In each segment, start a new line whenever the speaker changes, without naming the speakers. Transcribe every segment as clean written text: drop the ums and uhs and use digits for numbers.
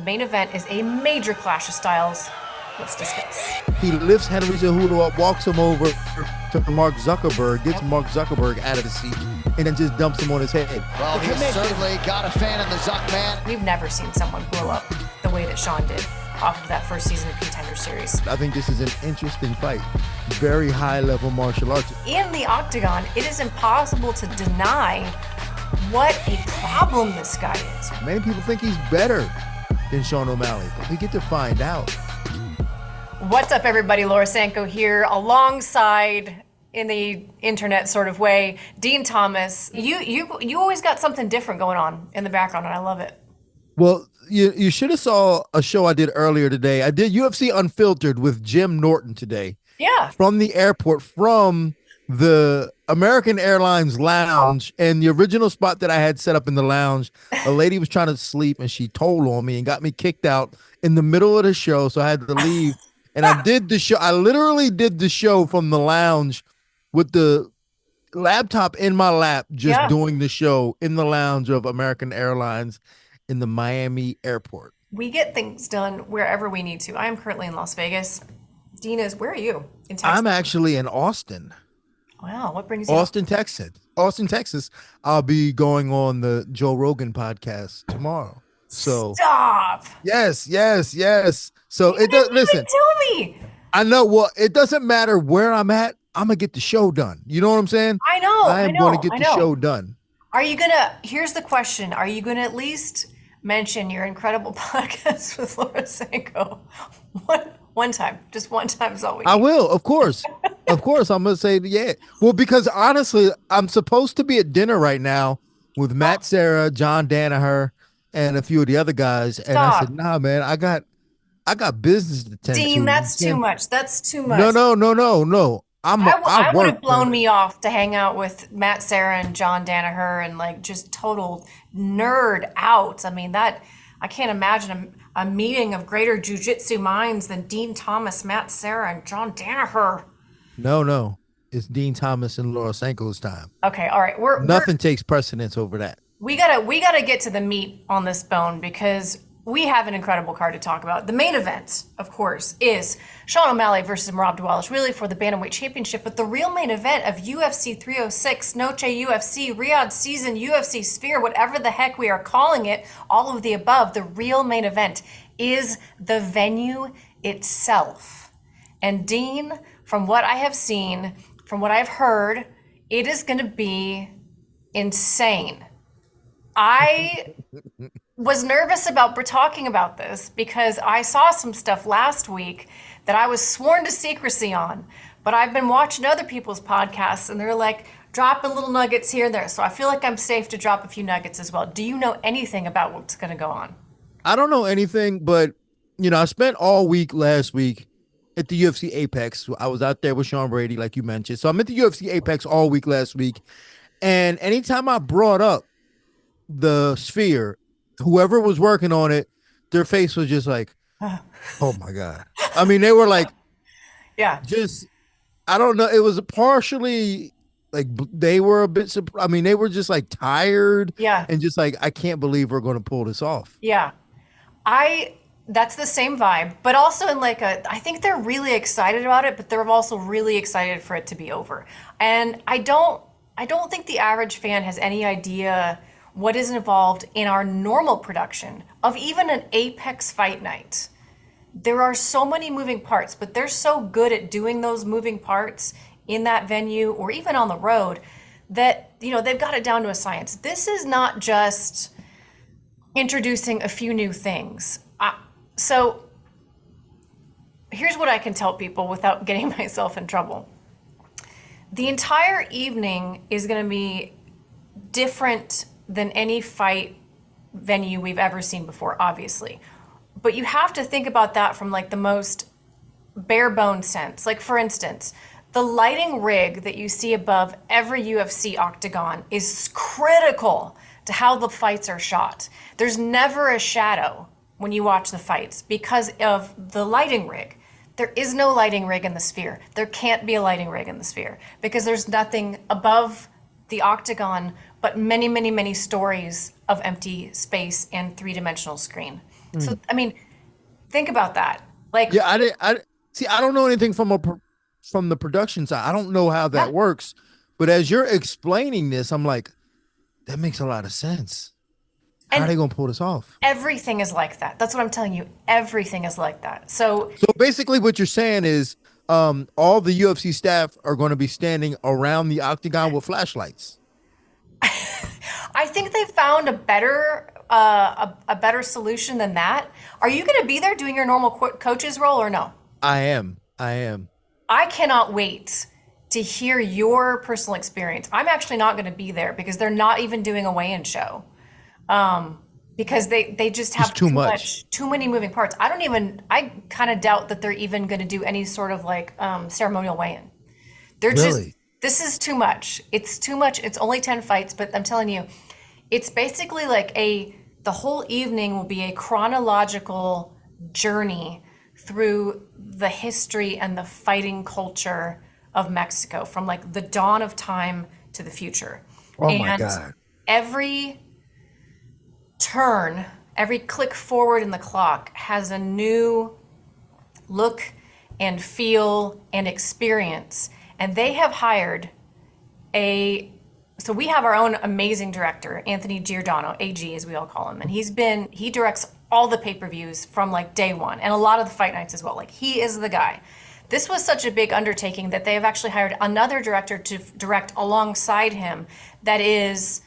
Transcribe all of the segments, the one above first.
main event is a major clash of styles. Let's discuss.
He lifts Henry Cejudo up, walks him over to Mark Zuckerberg, gets Mark Zuckerberg out of the seat, and then just dumps him on his head.
Well, he's certainly got a fan in the Zuck man.
We've never seen someone blow up the way that Sean did off of that first season of Contender Series.
I think this is an interesting fight. Very high-level martial arts.
In the octagon, it is impossible to deny what a problem this guy is.
Many people think he's better than Sean O'Malley, but we get to find out.
What's up, everybody? Laura Sanko here, alongside, in the internet sort of way, Dean Thomas. You always got something different going on in the background, and I love it.
Well, you should have saw a show I did earlier today. I did UFC Unfiltered with Jim Norton today.
Yeah.
From the airport, from the American Airlines lounge, and the original spot that I had set up in the lounge, a lady was trying to sleep and she told on me and got me kicked out in the middle of the show. So I had to leave. And I did the show. I literally did the show from the lounge with the laptop in my lap, just doing the show in the lounge of American Airlines in the Miami airport.
We get things done wherever we need to. I am currently in Las Vegas. Dina's, where are you? In Texas?
I'm actually in Austin.
Wow, what brings you
Austin, Texas. Austin, Texas. I'll be going on the Joe Rogan podcast tomorrow. So
stop.
Yes. So
You
it does.
didn't
Listen,
even tell me.
I know. Well, it doesn't matter where I'm at. I'm gonna get the show done. You know what I'm saying?
I know.
I am going to get the show done.
Are you gonna? Here's the question: are you gonna at least mention your incredible podcast with Laura Sanko? One time, just one time is all we need.
I will, of course. Of course, I'm gonna say yeah. Well, because honestly, I'm supposed to be at dinner right now with Matt Serra, John Danaher, and a few of the other guys. And I said, nah, man, I got business to tend to.
Dean, that's too much. That's too much.
No.
I would have blown me off to hang out with Matt Serra and John Danaher and like just total nerd out. I mean, that I can't imagine a meeting of greater jujitsu minds than Dean Thomas, Matt Serra, and John Danaher.
No. It's Dean Thomas and Laura Sanko's time.
Okay, all right.
Nothing takes precedence over that.
We gotta get to the meat on this bone because we have an incredible card to talk about. The main event, of course, is Sean O'Malley versus Merab Dvalishvili for the Bantamweight Championship. But the real main event of UFC 306, Noche UFC, Riyadh Season, UFC Sphere, whatever the heck we are calling it, all of the above, the real main event is the venue itself. And Dean, from what I have seen, from what I've heard, it is going to be insane. I was nervous about talking about this because I saw some stuff last week that I was sworn to secrecy on, but I've been watching other people's podcasts and they're like dropping little nuggets here and there. So I feel like I'm safe to drop a few nuggets as well. Do you know anything about what's going to go on?
I don't know anything, but I spent all week last week at the UFC Apex. I was out there with Sean Brady, like you mentioned. So I'm at the UFC Apex all week last week. And anytime I brought up the Sphere, whoever was working on it, their face was just like, oh my God. I mean, they were like, just, I don't know. It was partially like they were a bit, I mean, they were just like tired.
Yeah.
And just like, I can't believe we're going to pull this off.
Yeah. That's the same vibe, but also in like I think they're really excited about it, but they're also really excited for it to be over. And I don't think the average fan has any idea what is involved in our normal production of even an Apex fight night. There are so many moving parts, but they're so good at doing those moving parts in that venue or even on the road that, they've got it down to a science. This is not just introducing a few new things. So here's what I can tell people without getting myself in trouble. The entire evening is going to be different than any fight venue we've ever seen before, obviously. But you have to think about that from like the most bare bone sense. Like for instance, the lighting rig that you see above every UFC octagon is critical to how the fights are shot. There's never a shadow when you watch the fights because of the lighting rig. There is no lighting rig in the Sphere. There can't be a lighting rig in the Sphere because there's nothing above the octagon but many, many, many stories of empty space and three-dimensional screen. So, I mean, think about that. Like,
Yeah, I didn't. I see. I don't know anything from the production side. I don't know how
yeah,
that works. But as you're explaining this, I'm like, that makes a lot of sense. How are
and
they gonna pull this off?
everything is like that. That's what I'm telling you. Everything is like that. So
So basically, what you're saying is, all the UFC staff are going to be standing around the octagon with flashlights.
I think they found a better solution than that. Are you going to be there doing your normal coach's role or no?
I am. I am.
I cannot wait to hear your personal experience. I'm actually not going to be there because they're not even doing a weigh-in show. Because they just have
It's too much.
too many moving parts. I kind of doubt that they're even going to do any sort of like ceremonial weigh-in. They're just,
Really?
this is too much. It's too much. It's only 10 fights, but I'm telling you, it's basically like the whole evening will be a chronological journey through the history and the fighting culture of Mexico from like the dawn of time to the future.
Oh my
And
God.
every turn, every click forward in the clock has a new look and feel and experience. And they have hired so we have our own amazing director, Anthony Giordano, AG as we all call him. And he directs all the pay-per-views from like day one and a lot of the fight nights as well. Like he is the guy. This was such a big undertaking that they have actually hired another director to direct alongside him that is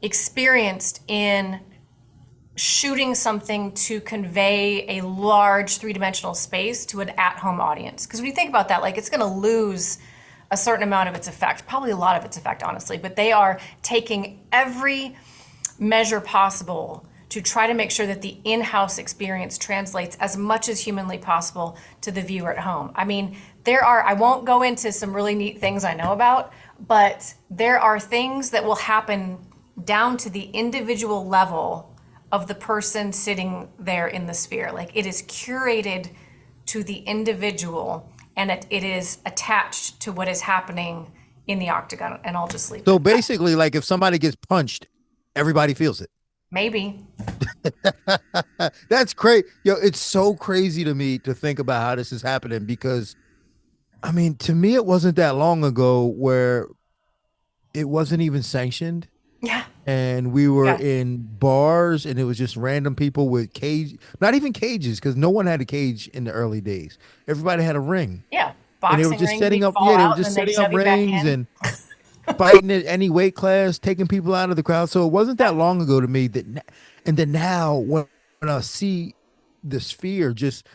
experienced in shooting something to convey a large three-dimensional space to an at-home audience. Because when you think about that, like it's going to lose a certain amount of its effect, probably a lot of its effect, honestly. But they are taking every measure possible to try to make sure that the in-house experience translates as much as humanly possible to the viewer at home. I mean, I won't go into some really neat things I know about, but there are things that will happen down to the individual level of the person sitting there in the sphere. Like it is curated to the individual and it is attached to what is happening in the octagon. And I'll just leave
So
it.
basically, like if somebody gets punched, everybody feels it.
Maybe.
That's great. Yo, it's so crazy to me to think about how this is happening because, I mean, to me, it wasn't that long ago where it wasn't even sanctioned.
Yeah.
And we were
Yeah.
in bars and it was just random people with not even cages, because no one had a cage in the early days. Everybody had a ring.
Yeah.
And they were
Boxing
just
ring,
setting
you
up,
fall
yeah, they were
out
just
and then they
setting up
shove you back
rings
in.
and fighting at any weight class, taking people out of the crowd. So it wasn't that long ago to me and then now when I see the sphere just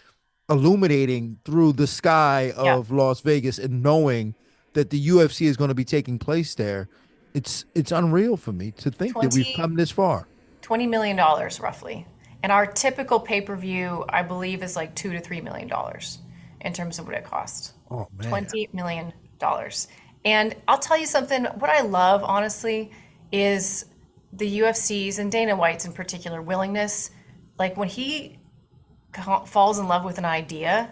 illuminating through the sky
Yeah.
of Las Vegas and knowing that the UFC is going to be taking place there, it's unreal for me to think that we've
20
come this far.
$20 million roughly. And our typical pay-per-view, I believe, is like $2 to $3 million in terms of what it costs.
Oh man.
$20 million. And I'll tell you something, what I love, honestly, is the UFC's and Dana White's in particular willingness. Like when he falls in love with an idea,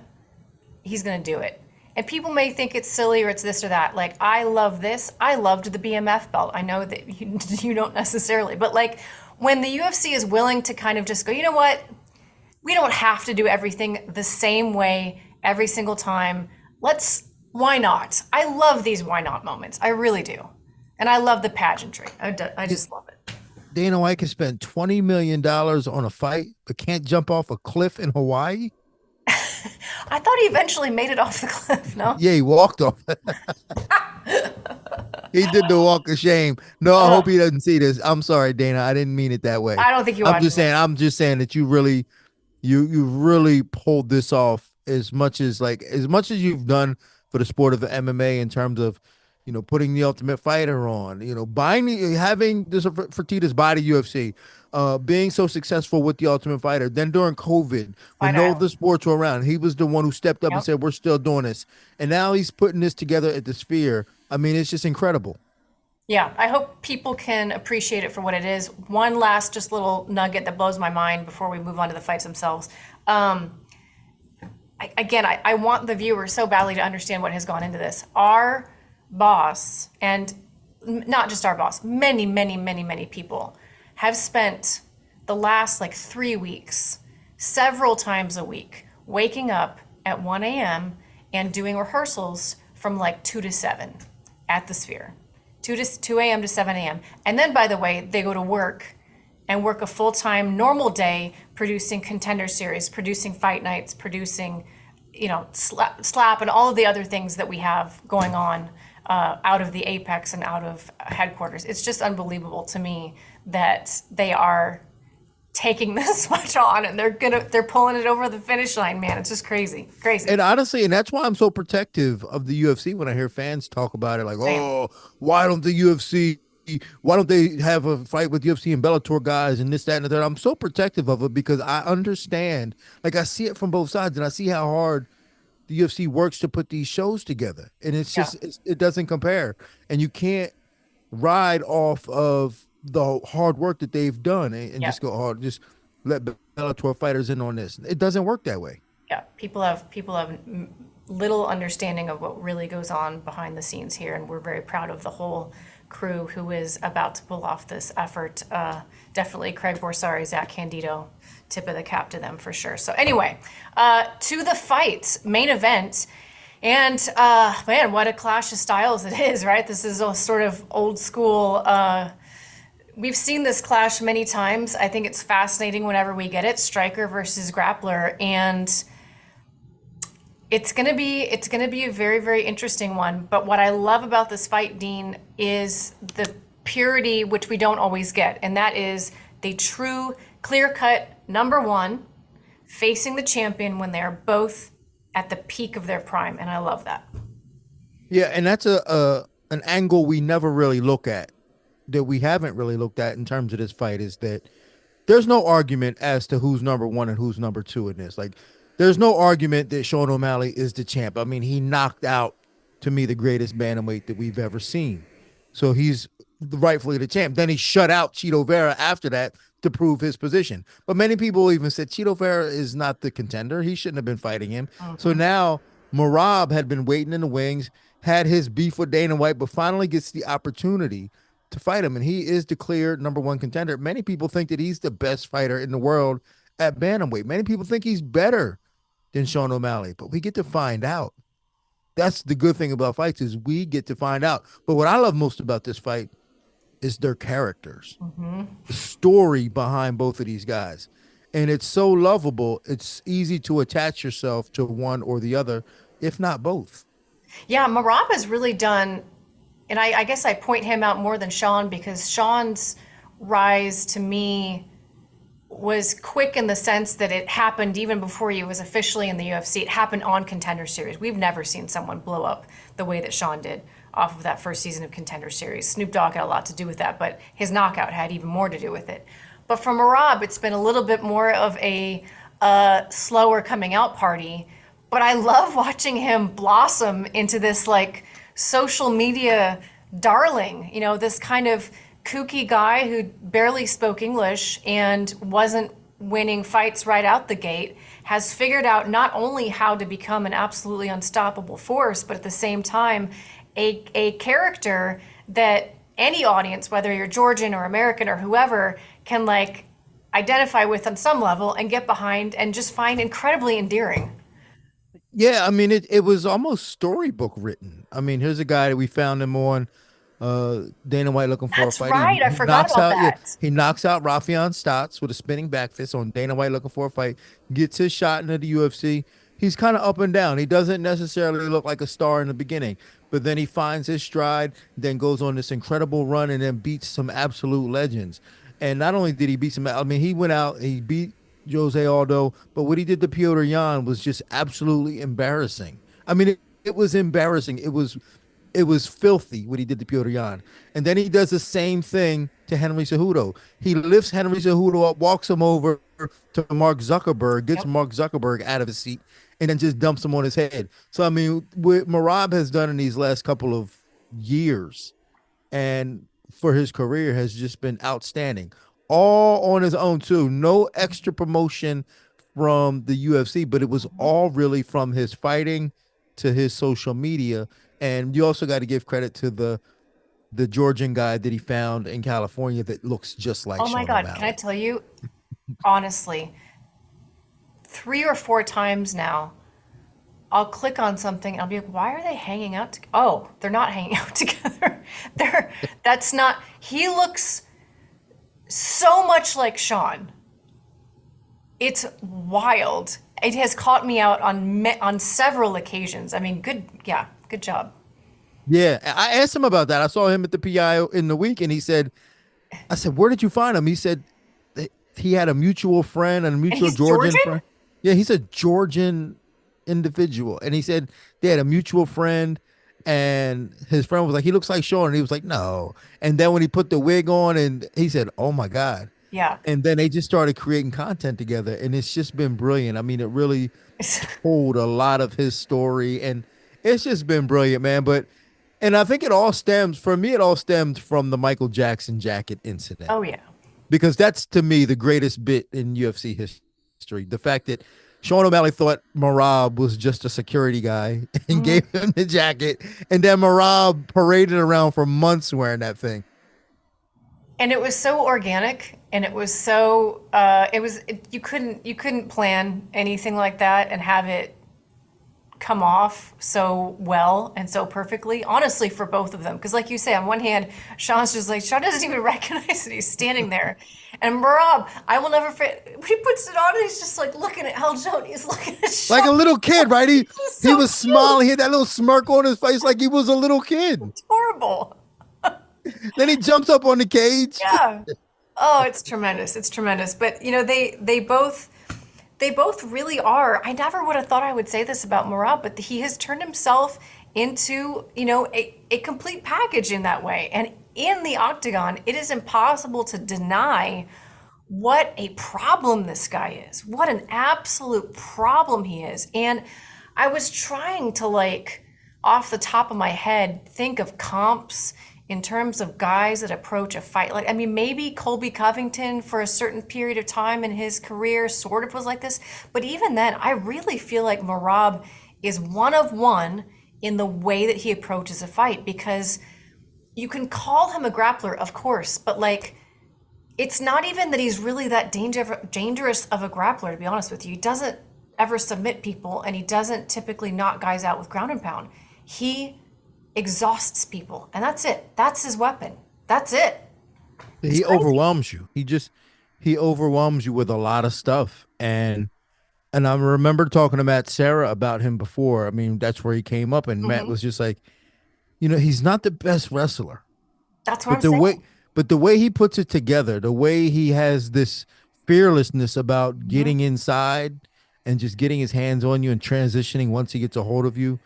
he's going to do it. And people may think it's silly or it's this or that. Like, I love this. I loved the BMF belt. I know that you don't necessarily, but like when the UFC is willing to kind of just go, you know what? We don't have to do everything the same way every single time. Why not? I love these why not moments. I really do. And I love the pageantry. I just love it.
Dana White can spend $20 million on a fight, but can't jump off a cliff in Hawaii.
I thought he eventually made it off the cliff, no?
Yeah, he walked off. He did the walk of shame. No, I hope he doesn't see this. I'm sorry, Dana. I didn't mean it that way.
I don't think you
I'm
watched
just saying.
it.
I'm just saying that you really pulled this off as much as you've done for the sport of the MMA in terms of, putting the Ultimate Fighter on, having this Fertitta's body UFC, being so successful with the Ultimate Fighter. Then during COVID, when
Fight
no
Island.
other sports were around, he was the one who stepped up and
Yep.
said, "We're still doing this." And now he's putting this together at the Sphere. I mean, it's just incredible.
Yeah, I hope people can appreciate it for what it is. One last just little nugget that blows my mind before we move on to the fights themselves. I want the viewer so badly to understand what has gone into this. Our boss, and not just our boss, many, many, many, many people have spent the last like 3 weeks several times a week, waking up at 1 a.m. and doing rehearsals from like 2 to 7 at the Sphere. 2 a.m. to 7 a.m. And then, by the way, they go to work and work a full-time normal day producing Contender Series, producing Fight Nights, producing, slap and all of the other things that we have going on out of the Apex and out of headquarters. It's just unbelievable to me that they are taking this much on and they're pulling it over the finish line, man. It's just crazy.
And honestly, and that's why I'm so protective of the UFC when I hear fans talk about it, like,
Same.
oh, why don't they have a fight with UFC and Bellator guys and this, that, and the third? I'm so protective of it because I understand, like, I see it from both sides and I see how hard the UFC works to put these shows together. And it's just, it doesn't compare. And you can't ride off of the hard work that they've done and just go hard, just let Bellator fighters in on this. It doesn't work that way.
Yeah, people have little understanding of what really goes on behind the scenes here, and we're very proud of the whole crew who is about to pull off this effort. Definitely Craig Borsari, Zach Candido, tip of the cap to them for sure. So anyway, to the fight, main event. And man, what a clash of styles it is, right? This is a sort of old school. We've seen this clash many times. I think it's fascinating whenever we get it. Striker versus grappler, and it's gonna be a very, very interesting one. But what I love about this fight, Dean, is the purity, which we don't always get, and that is the true, clear-cut number one facing the champion when they're both at the peak of their prime, and I love that.
Yeah, and that's an angle we never really look at, that we haven't really looked at in terms of this fight, is that there's no argument as to who's number one and who's number two in this. Like, there's no argument that Sean O'Malley is the champ. I mean, he knocked out, to me, the greatest bantamweight that we've ever seen. So he's rightfully the champ. Then he shut out Chito Vera after that to prove his position. But many people even said Chito Vera is not the contender. He shouldn't have been fighting him. So now Merab had been waiting in the wings, had his beef with Dana White, but finally gets the opportunity to fight him. And he is the clear number one contender. Many people think that he's the best fighter in the world at bantamweight. Many people think he's better than Sean O'Malley, but we get to find out. That's the good thing about fights, is we get to find out. But what I love most about this fight is their characters, the story behind both of these guys. And it's so lovable. It's easy to attach yourself to one or the other, if not both.
Yeah, Merab has really done, and I guess I point him out more than Sean, because Sean's rise to me was quick in the sense that it happened even before he was officially in the UFC. It happened on Contender Series. We've never seen someone blow up the way that Sean did off of that first season of Contender Series. Snoop Dogg had a lot to do with that, but his knockout had even more to do with it. But for Merab, it's been a little bit more of a slower coming out party. But I love watching him blossom into this like social media darling, this kind of kooky guy who barely spoke English and wasn't winning fights right out the gate, has figured out not only how to become an absolutely unstoppable force, but at the same time, a character that any audience, whether you're Georgian or American or whoever, can like identify with on some level and get behind and just find incredibly endearing.
Yeah, I mean, it was almost storybook written. I mean, here's a guy that we found him on Dana White looking for
That's
a fight.
right. I forgot about that.
He knocks out Rafion Stotts with a spinning back fist on Dana White looking for a fight, gets his shot into the UFC. He's kind of up and down. He doesn't necessarily look like a star in the beginning, but then he finds his stride, then goes on this incredible run and then beats some absolute legends. And not only did he beat some, I mean, he went out, he beat Jose Aldo, but what he did to Piotr Jan was just absolutely embarrassing. I mean, it was embarrassing. It was filthy what he did to Piotr Jan. And then he does the same thing to Henry Cejudo. He lifts Henry Cejudo up, walks him over to Mark Zuckerberg, gets Mark Zuckerberg out of his seat, and then just dumps him on his head. So, I mean, what Merab has done in these last couple of years and for his career has just been outstanding. All on his own, too. No extra promotion from the UFC, but it was all really from his fighting to his social media. And you also got to give credit to the Georgian guy that he found in California that looks just like
Oh my
Sean
God,
O'Malley.
can I tell you, honestly, 3 or 4 times now, I'll click on something and I'll be like, why are they hanging out? Oh, they're not hanging out together. That's not, he looks so much like Sean. It's wild. It has caught me out on several occasions. I mean, good job.
Yeah, I asked him about that. I saw him at the PI in the week, and he said, I said, where did you find him? He said that he had a mutual friend and a
And
mutual
he's
Georgian
Georgian?
friend. Yeah, he's a Georgian individual. And he said they had a mutual friend, and his friend was like, he looks like Sean. And he was like, no. And then when he put the wig on, and he said, oh my God.
Yeah.
And then they just started creating content together, and it's just been brilliant. I mean, it really told a lot of his story, and it's just been brilliant, man. And I think it all stems, for me, it all stemmed from the Michael Jackson jacket incident,
Oh, yeah.
because that's, to me, the greatest bit in UFC history. The fact that Sean O'Malley thought Merab was just a security guy and gave him the jacket, and then Merab paraded around for months wearing that thing.
And it was so organic, and it was so you couldn't plan anything like that and have it come off so well and so perfectly, honestly, for both of them. Because like you say, on one hand, Sean doesn't even recognize that he's standing there. And Merab, I will never forget, when he puts it on, and he's just like looking at Aljo, and he's looking at Sean.
Like a little kid, right? He
so
was
cute.
smiling. He had that little smirk on his face like he was a little kid.
It's horrible.
Then he jumps up on the cage.
Yeah. Oh, it's tremendous. It's tremendous. But you know, they both really are. I never would have thought I would say this about Merab, but he has turned himself into, you know, a complete package in that way. And in the octagon, it is impossible to deny what a problem this guy is. What an absolute problem he is. And I was trying to, like, off the top of my head, think of comps in terms of guys that approach a fight. Like, I mean, maybe Colby Covington for a certain period of time in his career sort of was like this. But even then, I really feel like Merab is one of one in the way that he approaches a fight, because you can call him a grappler, of course, but like, it's not even that he's really that dangerous of a grappler, to be honest with you. He doesn't ever submit people, and he doesn't typically knock guys out with ground and pound. He exhausts people, and that's it. That's his weapon. That's it.
He overwhelms you. He overwhelms you with a lot of stuff. And I remember talking to Matt Serra about him before. I mean, that's where he came up, and Matt was just like, you know, he's not the best wrestler.
That's what
But
I'm saying.
but the way he puts it together, the way he has this fearlessness about getting inside and just getting his hands on you and transitioning once he gets a hold of you,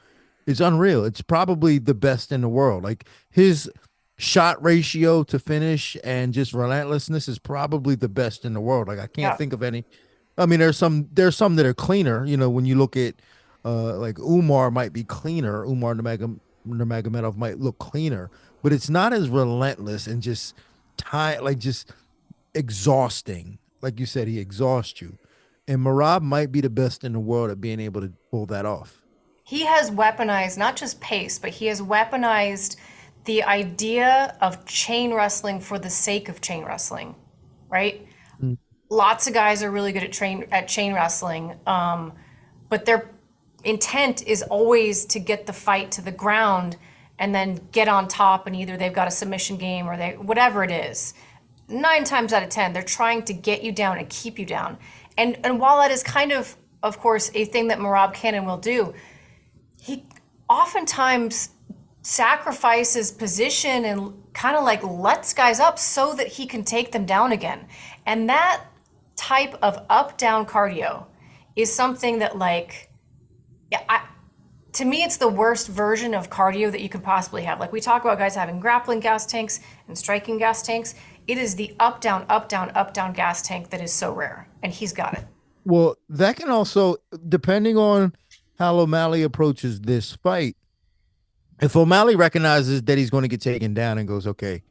is unreal. It's probably the best in the world. Like, his shot ratio to finish and just relentlessness is probably the best in the world. Like, I can't think of any. I mean, there's some that are cleaner. You know, when you look at like Umar might be cleaner. Umar Nurmagomedov might look cleaner, but it's not as relentless and just just exhausting. Like you said, he exhausts you. And Merab might be the best in the world at being able to pull that off.
He has weaponized not just pace, but he has weaponized the idea of chain wrestling for the sake of chain wrestling, right? Lots of guys are really good at chain wrestling, but their intent is always to get the fight to the ground and then get on top, and either they've got a submission game or whatever it is. 9 times out of 10, they're trying to get you down and keep you down. And while that is kind of course, a thing that Merab can and will do, he oftentimes sacrifices position and kind of like lets guys up so that he can take them down again. And that type of up-down cardio is something that, like, to me, it's the worst version of cardio that you can possibly have. Like, we talk about guys having grappling gas tanks and striking gas tanks. It is the up-down, up-down, up-down gas tank that is so rare, and he's got it.
Well, that can also, depending on how O'Malley approaches this fight, if O'Malley recognizes that he's going to get taken down and goes, okay,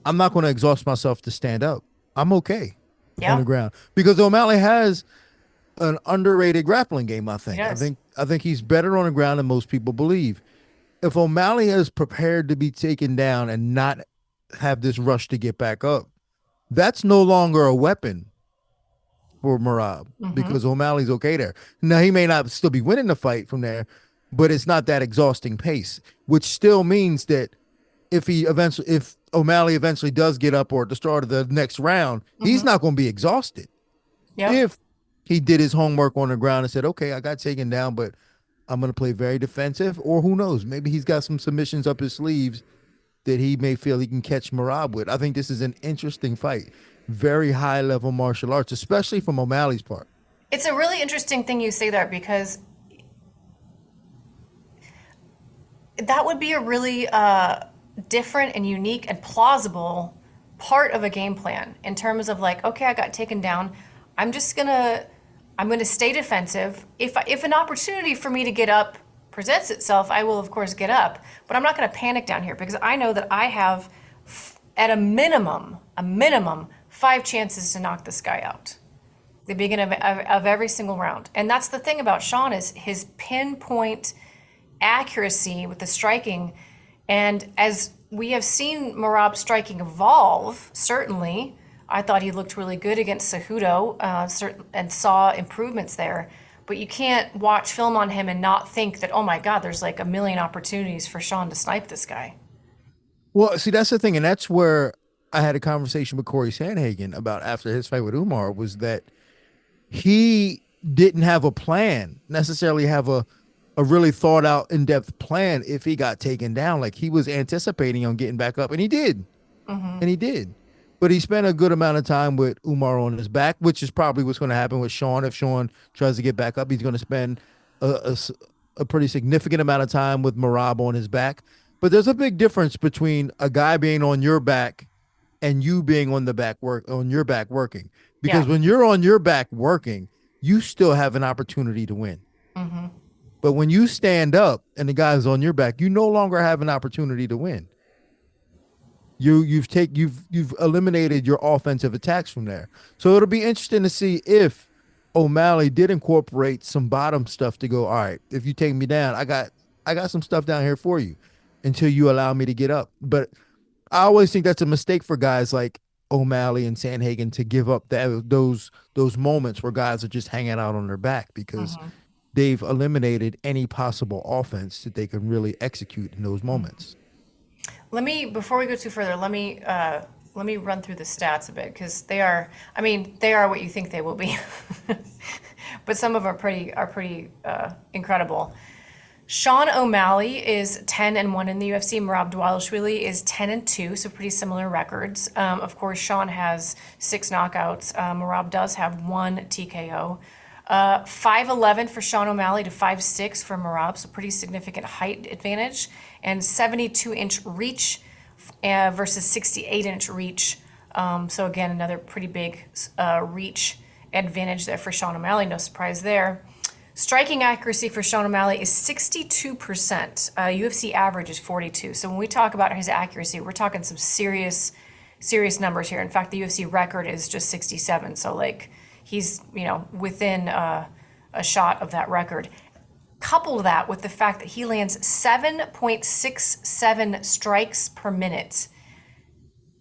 I'm not going to exhaust myself to stand up, I'm okay on the ground, because O'Malley has an underrated grappling game. I think. I think he's better on the ground than most people believe. If O'Malley is prepared to be taken down and not have this rush to get back up, that's no longer a weapon for Merab
Mm-hmm.
because O'Malley's okay there. Now he may not still be winning the fight from there, but it's not that exhausting pace, which still means that if O'Malley eventually does get up or at the start of the next round, he's not going to be exhausted.
Yep.
If he did his homework on the ground and said, okay, I got taken down, but I'm going to play very defensive, or who knows, maybe he's got some submissions up his sleeves that he may feel he can catch Merab with. I think this is an interesting fight. Very high level martial arts, especially from O'Malley's part.
It's a really interesting thing you say there because that would be a really different and unique and plausible part of a game plan in terms of like, okay, I got taken down. I'm gonna stay defensive. If an opportunity for me to get up presents itself, I will of course get up. But I'm not gonna panic down here because I know that I have, at a minimum, 5 chances to knock this guy out. The beginning of every single round. And that's the thing about Sean is his pinpoint accuracy with the striking. And as we have seen Merab's striking evolve, certainly, I thought he looked really good against Cejudo and saw improvements there. But you can't watch film on him and not think that, oh my God, there's like a million opportunities for Sean to snipe this guy.
Well, see, that's the thing. And that's where I had a conversation with Corey Sandhagen about after his fight with Umar was that he didn't have a plan, necessarily have a really thought out in-depth plan if he got taken down. Like he was anticipating on getting back up, and he did. And he did. But he spent a good amount of time with Umar on his back, which is probably what's going to happen with Sean. If Sean tries to get back up, he's going to spend a pretty significant amount of time with Merab on his back. But there's a big difference between a guy being on your back and you being on your back working. Because when you're on your back working, you still have an opportunity to win. But when you stand up and the guy's on your back, you no longer have an opportunity to win. You've eliminated your offensive attacks from there. So it'll be interesting to see if O'Malley did incorporate some bottom stuff to go, all right, if you take me down, I got some stuff down here for you until you allow me to get up. But I always think that's a mistake for guys like O'Malley and Sandhagen to give up those moments where guys are just hanging out on their back because they've eliminated any possible offense that they can really execute in those moments.
Before we go too further, let me run through the stats a bit because they are what you think they will be, but some of them are pretty incredible. Sean O'Malley is 10-1 in the UFC. Merab Dvalishvili is 10-2, so pretty similar records. Of course, Sean has 6 knockouts. Merab does have 1 TKO. 5'11" for Sean O'Malley to 5'6" for Merab, so pretty significant height advantage. And 72-inch reach versus 68-inch reach. So again, another pretty big reach advantage there for Sean O'Malley. No surprise there. Striking accuracy for Sean O'Malley is 62%. UFC average is 42. So when we talk about his accuracy, we're talking some serious numbers here. In fact, the UFC record is just 67. So like he's within a shot of that record. Couple that with the fact that he lands 7.67 strikes per minute.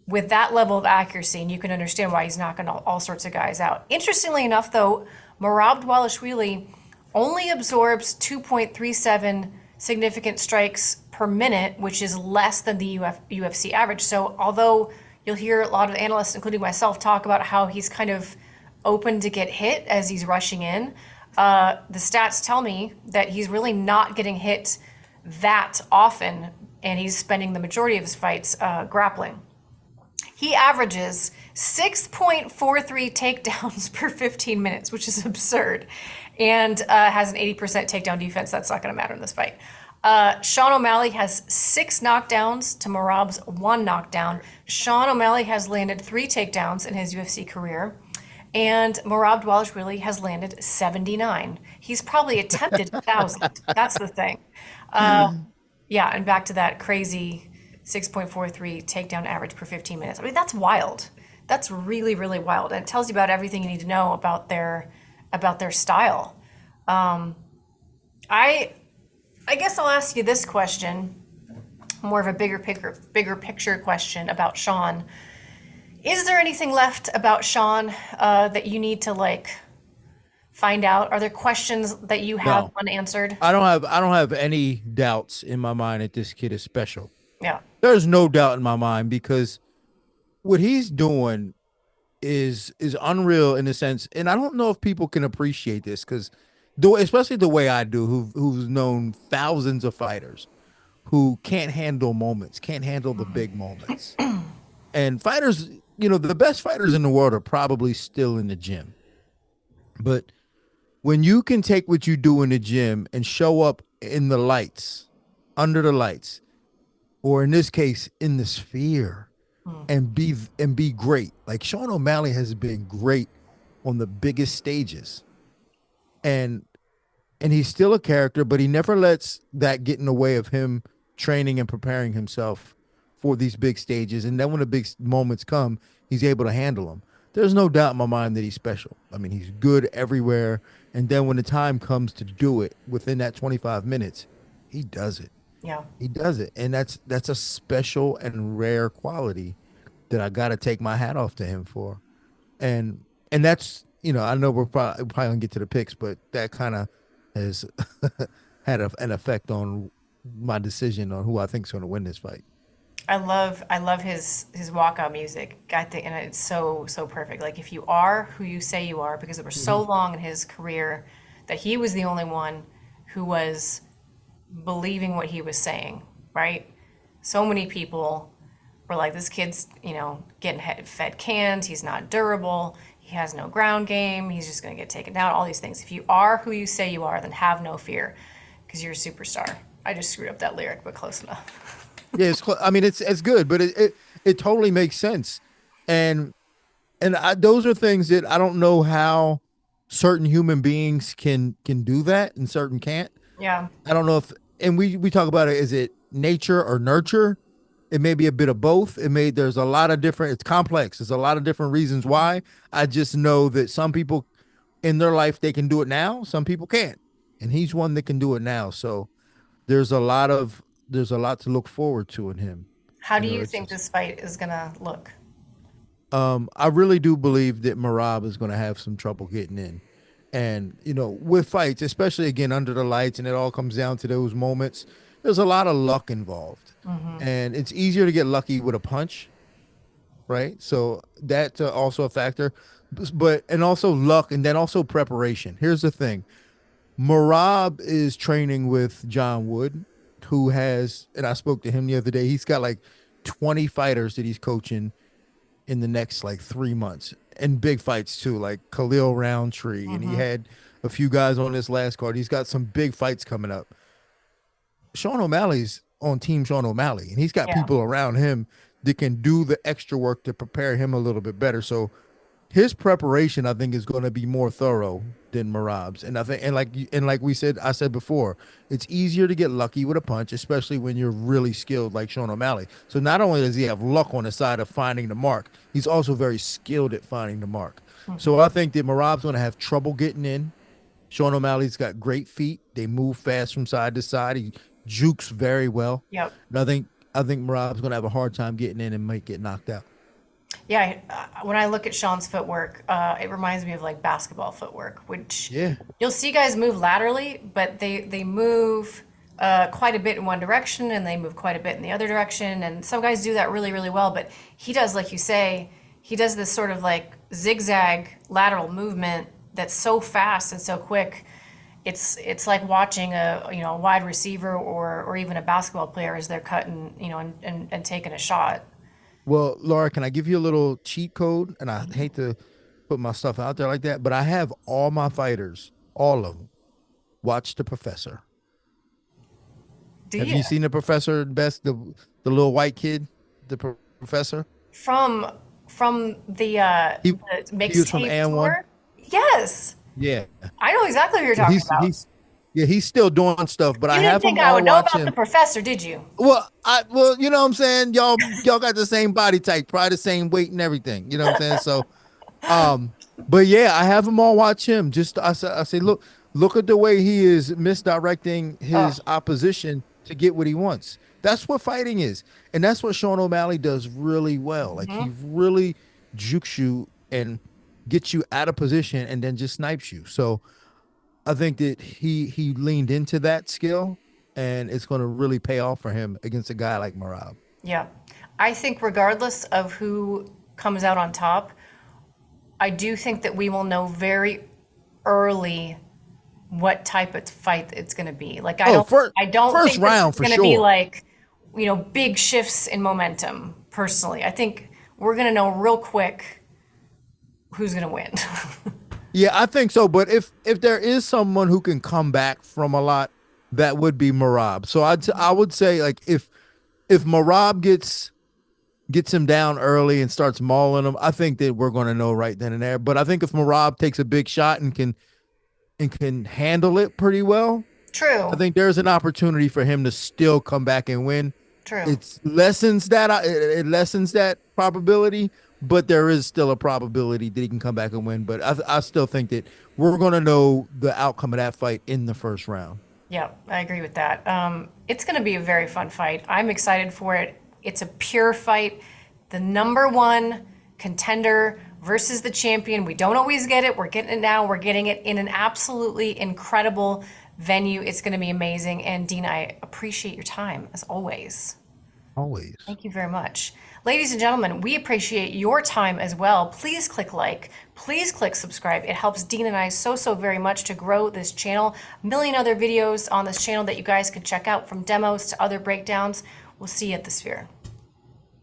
With that level of accuracy, and you can understand why he's knocking all sorts of guys out. Interestingly enough, though, Merab Dvalishvili only absorbs 2.37 significant strikes per minute, which is less than the UFC average. So although you'll hear a lot of analysts, including myself, talk about how he's kind of open to get hit as he's rushing in, the stats tell me that he's really not getting hit that often, and he's spending the majority of his fights grappling. He averages 6.43 takedowns per 15 minutes, which is absurd, and has an 80% takedown defense. That's not going to matter in this fight. Sean O'Malley has 6 knockdowns to Merab's 1 knockdown. Sean O'Malley has landed 3 takedowns in his UFC career, and Merab Dvalishvili has landed 79. He's probably attempted 1,000. That's the thing. Yeah, and back to that crazy 6.43 takedown average per 15 minutes. I mean, that's wild. That's really, really wild. And it tells you about everything you need to know about their style. I guess I'll ask you this question, more of a bigger picture question about Sean. Is there anything left about Sean that you need to like find out? Are there questions that you have
No,
unanswered?
I don't have any doubts in my mind that this kid is special.
Yeah.
There's no doubt in my mind because what he's doing is unreal in a sense, and I don't know if people can appreciate this because especially the way I do, who's known thousands of fighters who can't handle moments, can't handle the big moments. And fighters, the best fighters in the world are probably still in the gym. But when you can take what you do in the gym and show up in the lights, under the lights, or in this case, in the sphere, and be great. Like Sean O'Malley has been great on the biggest stages. And he's still a character, but he never lets that get in the way of him training and preparing himself for these big stages. And then when the big moments come, he's able to handle them. There's no doubt in my mind that he's special. I mean, he's good everywhere. And then when the time comes to do it within that 25 minutes, he does it.
Yeah.
He does it. And that's a special and rare quality that I got to take my hat off to him for. And that's, I know we're probably going to get to the picks, but that kind of has had an effect on my decision on who I think is going to win this fight.
I love his walkout music. I think, and it's so perfect. Like if you are who you say you are, because it was so long in his career that he was the only one who was believing what he was saying, right? So many people were like, this kid's, getting fed cans. He's not durable. He has no ground game. He's just going to get taken down. All these things. If you are who you say you are, then have no fear, because you're a superstar. I just screwed up that lyric, but close enough.
Yeah, it's good, but it totally makes sense, and those are things that I don't know how certain human beings can do that and certain can't.
Yeah.
I don't know if, and we talk about it. Is it nature or nurture? It may be a bit of both. There's a lot of different. It's complex. There's a lot of different reasons why. I just know that some people in their life they can do it now. Some people can't, and he's one that can do it now. So there's a lot to look forward to in him.
How do you think this fight is going to look?
I really do believe that Merab is going to have some trouble getting in. And, with fights, especially again under the lights, and it all comes down to those moments, there's a lot of luck involved. And it's easier to get lucky with a punch, right? So that's also a factor. And also luck, and then also preparation. Here's the thing. Merab is training with John Wood, who has, and I spoke to him the other day, he's got like 20 fighters that he's coaching in the next like 3 months, and big fights too, like Khalil Roundtree, and he had a few guys on this last card. He's got some big fights coming up. Sean O'Malley's on Team Sean O'Malley, and he's got people around him that can do the extra work to prepare him a little bit better. So his preparation, I think, is going to be more thorough than Merab's. And I think, and like I said before, it's easier to get lucky with a punch, especially when you're really skilled like Sean O'Malley. So not only does he have luck on the side of finding the mark, he's also very skilled at finding the mark. So I think that Merab's going to have trouble getting in. Sean O'Malley's got great feet. They move fast from side to side. He jukes very well.
Yep.
And I think Merab's going to have a hard time getting in and might get knocked out.
Yeah, when I look at Sean's footwork, it reminds me of like basketball footwork, which you'll see guys move laterally, but they move quite a bit in one direction and they move quite a bit in the other direction. And some guys do that really, really well, but he does, like you say, he does this sort of like zigzag lateral movement that's so fast and so quick. It's like watching a wide receiver or even a basketball player as they're cutting and taking a shot.
Well, Laura, can I give you a little cheat code? And I hate to put my stuff out there like that, but I have all my fighters, all of them, watch The Professor. Have you seen The Professor? The little white kid, the Professor?
From the
he was from
mixtape
And
tour?
One.
Yes.
Yeah.
I know exactly who you're talking about.
He's still doing stuff, but
You
I
didn't
have
think
him
I
all
would know about
watching.
The Professor, did you?
Well, you know what I'm saying? Y'all got the same body type, probably the same weight and everything. You know what I'm saying? So, but yeah, I have them all watch him. I say, look at the way he is misdirecting his opposition to get what he wants. That's what fighting is. And that's what Sean O'Malley does really well. Like he really jukes you and gets you out of position and then just snipes you. So I think that he leaned into that skill, and it's going to really pay off for him against a guy like Merab.
Yeah. I think regardless of who comes out on top, I do think that we will know very early what type of fight it's going to be. Like I don't
first
think this
round
is
for
going to be
sure.
like, big shifts in momentum personally. I think we're going to know real quick who's going to win.
Yeah, I think so. But if there is someone who can come back from a lot, that would be Merab. So I would say, like, if Merab gets him down early and starts mauling him, I think that we're going to know right then and there. But I think if Merab takes a big shot and can handle it pretty well, I
True.
think there's an opportunity for him to still come back and win.
True.
It lessens that probability, but there is still a probability that he can come back and win. But I still think that we're going to know the outcome of that fight in the first round.
Yeah, I agree with that. It's going to be a very fun fight. I'm excited for it. It's a pure fight. The number one contender versus the champion. We don't always get it. We're getting it now. We're getting it in an absolutely incredible venue. It's going to be amazing. And Dean, I appreciate your time as always.
Always.
Thank you very much. Ladies and gentlemen, we appreciate your time as well. Please click like, please click subscribe. It helps Dean and I so very much to grow this channel. A million other videos on this channel that you guys can check out, from demos to other breakdowns. We'll see you at the Sphere.